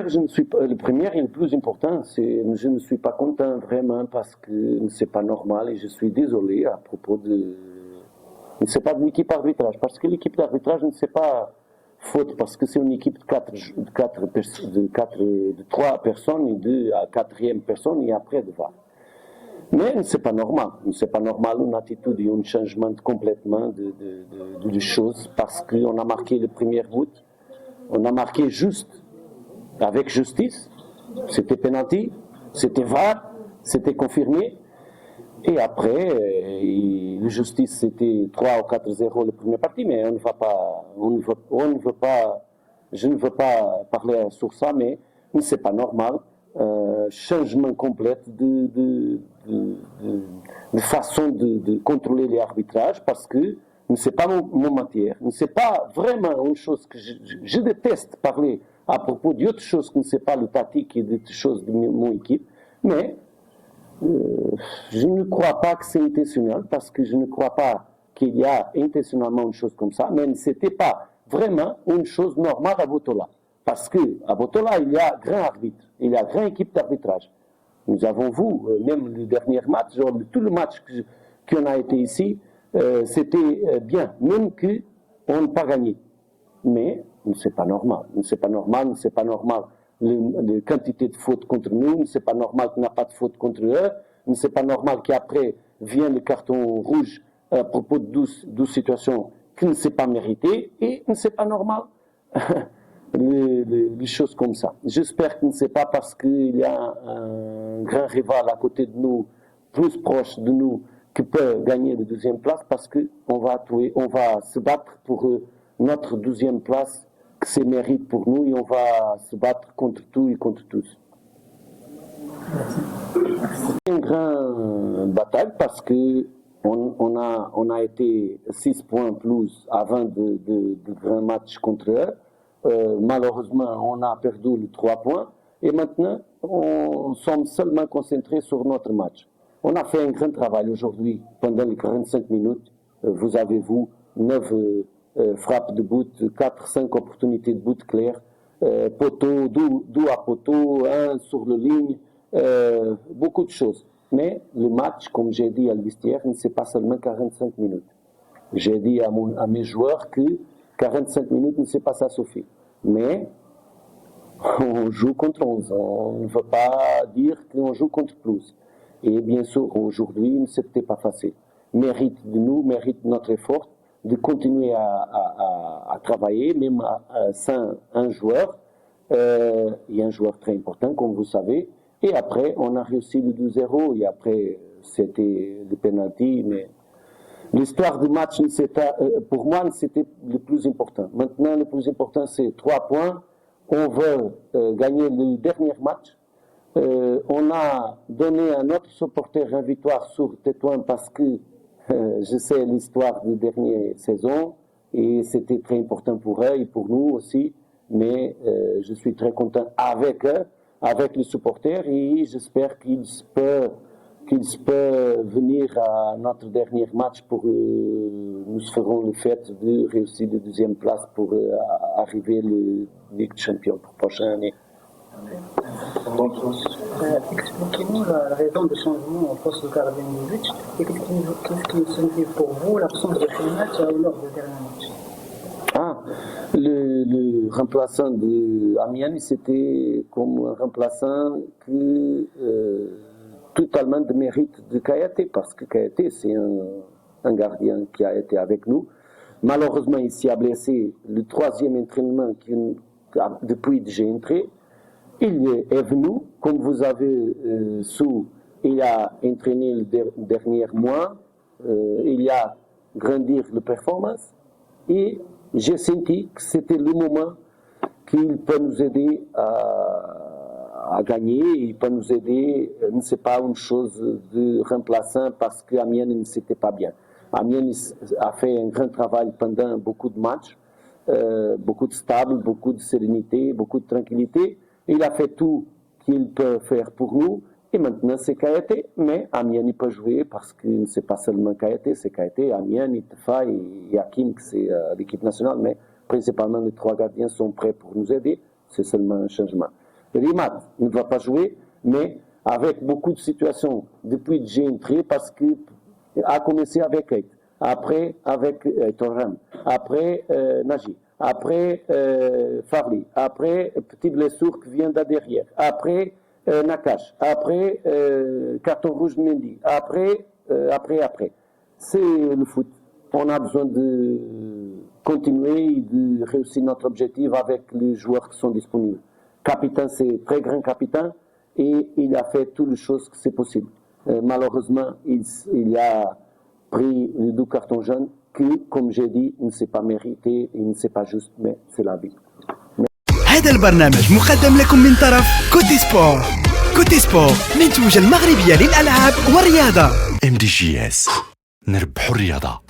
je ne suis pas, le premier et le plus important, c'est je ne suis pas content vraiment parce que c'est pas normal et je suis désolé à propos de, c'est pas de l'équipe arbitrage parce que l'équipe d'arbitrage ne sait pas faute parce que c'est une équipe de 3 personnes et de à quatrième personne et après de VAR. Mais c'est pas normal, c'est pas normal une attitude et un changement complètement de choses parce qu'on a marqué le premier but, on a marqué juste avec justice, c'était penalty, c'était VAR, c'était confirmé. Et après, la justice c'était 3 ou 4-0 le premier parti, mais on ne va pas, je ne veux pas parler sur ça, mais c'est pas normal. Changement complet de façon de contrôler les arbitrages parce que ce n'est pas mon matière, ce n'est pas vraiment une chose que je déteste parler à propos d'autres choses que ne c'est pas le tactique et d'autres choses de mon équipe, mais je ne crois pas que c'est intentionnel parce que je ne crois pas qu'il y a intentionnellement une chose comme ça, mais ce n'était pas vraiment une chose normale à Botola. Parce qu'à Botola, il y a grand arbitre, il y a grande équipe d'arbitrage. Nous avons vu, même le dernier match, genre, tout le match qu'on a été ici, c'était bien, même qu'on n'a pas gagné. Mais c'est pas normal, c'est pas normal, c'est pas normal. La quantité de fautes contre nous, c'est pas normal qu'il n'y a pas de fautes contre eux, c'est pas normal qu'après vienne le carton rouge à propos de 12 situations qui ne s'est pas mérité, et c'est pas normal. Les choses comme ça. J'espère que ce n'est pas parce qu'il y a un grand rival à côté de nous, plus proche de nous, qui peut gagner la deuxième place, parce qu'on va se battre pour notre deuxième place, que c'est mérite pour nous, et on va se battre contre tout et contre tous. C'est une grande bataille parce que on a été 6 points plus avant de grands matchs contre eux. Malheureusement, on a perdu les 3 points et maintenant, on sommes seulement concentrés sur notre match. On a fait un grand travail aujourd'hui pendant les 45 minutes. Vous avez vu 9 frappes de but, 4-5 opportunités de but claires, poteau, deux à poteau, 1 sur la ligne, beaucoup de choses. Mais le match, comme j'ai dit à l'Vestiaire, ce n'est pas seulement 45 minutes. J'ai dit à mes joueurs que 45 minutes, c'est pas ça suffit. Mais on joue contre 11. On ne veut pas dire qu'on joue contre plus. Et bien sûr, aujourd'hui, c'était pas facile. Mérite de nous, mérite de notre effort de continuer à travailler, même sans un joueur. Il y a un joueur très important, comme vous savez. Et après, on a réussi le 2-0. Et après, c'était le penalty, mais l'histoire du match, pour moi, c'était le plus important. Maintenant, le plus important, c'est 3 points. On veut gagner le dernier match. On a donné à notre supporter une victoire sur Tétouan parce que je sais l'histoire de la dernière saison et c'était très important pour eux et pour nous aussi. Mais je suis très content avec eux, avec les supporters et j'espère qu'ils peuvent venir à notre dernier match pour nous ferons le fait de réussir la deuxième place pour arriver le Ligue des Champions pour la prochaine année. Expliquez-nous la raison du changement au poste de gardien de but et qu'est-ce qui signifie pour vous l'absence de ce match lors du dernier match? Le remplaçant de Amiens, c'était comme un remplaçant que totalement de mérite de Kayate, parce que Kayate, c'est un gardien qui a été avec nous. Malheureusement, il s'est blessé le 3e entraînement depuis que j'ai entré. Il est venu, comme vous avez su, il a entraîné le dernier mois, il a grandi la performance et j'ai senti que c'était le moment qu'il peut nous aider à gagner, il peut nous aider, ce n'est pas une chose de remplaçant parce qu'Amiens ne s'était pas bien. Amiens a fait un grand travail pendant beaucoup de matchs, beaucoup de stable, beaucoup de sérénité, beaucoup de tranquillité. Il a fait tout qu'il peut faire pour nous et maintenant c'est Kayate, mais Amiens il peut jouer parce que ce n'est pas seulement Kayate, c'est Kayate, Amiens, Itefa et Hakim, c'est l'équipe nationale, mais principalement les 3 gardiens sont prêts pour nous aider, c'est seulement un changement. Rimat ne va pas jouer, mais avec beaucoup de situations depuis que j'ai entré, parce que a commencé avec Eit, après avec Torram, après Nagy, après Farli, après Petit Blessure qui vient de derrière, après Nakash, après Carton Rouge de Mendy, après. C'est le foot. On a besoin de continuer et de réussir notre objectif avec les joueurs qui sont disponibles. Capitaine, c'est très grand capitaine et il a fait toutes les choses que c'est possible. Malheureusement, il a pris les 2 cartons jaunes que, comme j'ai dit, il ne s'est pas mérité, il ne s'est pas juste, mais c'est la vie. هذا البرنامج مقدم لكم من طرف كوتي سبور. كوتي سبور منتوجة المغربية للألعاب والرياضة. MDGS نربحوا الرياضة.